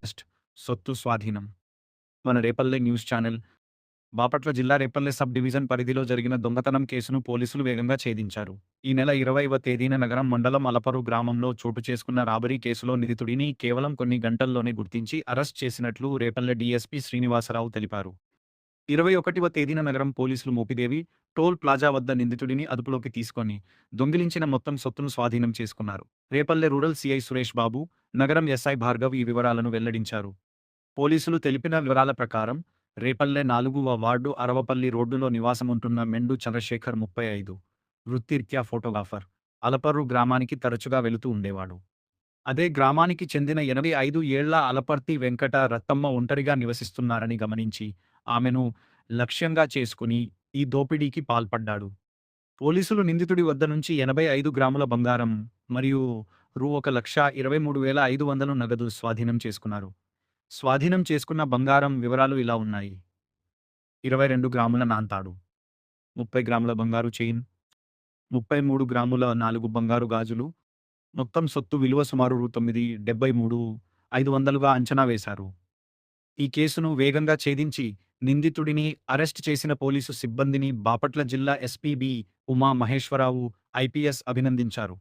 Arrest, సొత్తు స్వాధీనం. మన రేపల్లె న్యూస్ ఛానల్ బాపట్ల జిల్లా రేపల్లె సబ్ డివిజన్ పరిధిలో జరిగిన దొంగతనం కేసును పోలీసులు వేగంగా ఛేదించారు. ఈ నెల 20వ తేదీన నగరం మండలం అలపరు గ్రామంలో చోటు చేసుకున్న రాబరీ కేసులో నిందితుడిని కేవలం కొన్ని గంటల్లోనే గుర్తించి అరెస్ట్ చేసినట్లు రేపల్లె డీఎస్పీ శ్రీనివాసరావు తెలిపారు. 21వ తేదీన నగరం పోలీసులు మోపిదేవి టోల్ ప్లాజా వద్ద నిందితుడిని అదుపులోకి తీసుకొని దొంగిలించిన మొత్తం సొత్తును స్వాధీనం చేసుకున్నారు. రేపల్లె రూరల్ సీఐ సురేష్ బాబు, నగరం ఎస్ఐ భార్గవ్ ఈ వివరాలను వెల్లడించారు. పోలీసులు తెలిపిన వివరాల ప్రకారం రేపల్లె 4వ వార్డు అరవపల్లి రోడ్డులో నివాసముంటున్న మెండు చంద్రశేఖర్ 35, వృత్తిరీత్యా ఫోటోగ్రాఫర్, అలపర్రు గ్రామానికి తరచుగా వెళుతూ ఉండేవాడు. అదే గ్రామానికి చెందిన 85 ఏళ్ల అలపర్తి వెంకట రత్తమ్మ ఒంటరిగా నివసిస్తున్నారని గమనించి ఆమెను లక్ష్యంగా చేసుకుని ఈ దోపిడీకి పాల్పడ్డాడు. పోలీసులు నిందితుడి వద్ద నుంచి 85 గ్రాముల బంగారం మరియు రూ. 1,23,500 నగదు స్వాధీనం చేసుకున్నారు. స్వాధీనం చేసుకున్న బంగారం వివరాలు ఇలా ఉన్నాయి: 22 గ్రాముల నాంతాడు, 30 గ్రాముల బంగారు చైన్, 33 గ్రాముల 4 బంగారు గాజులు. మొత్తం సొత్తు విలువ సుమారు రూ. 9,73,500గా అంచనా వేశారు. ఈ కేసును వేగంగా ఛేదించి నిందితుడిని అరెస్ట్ చేసిన పోలీసు సిబ్బందిని బాపట్ల జిల్లా SP B. Uma Maheswararao, IPS అభినందించారు.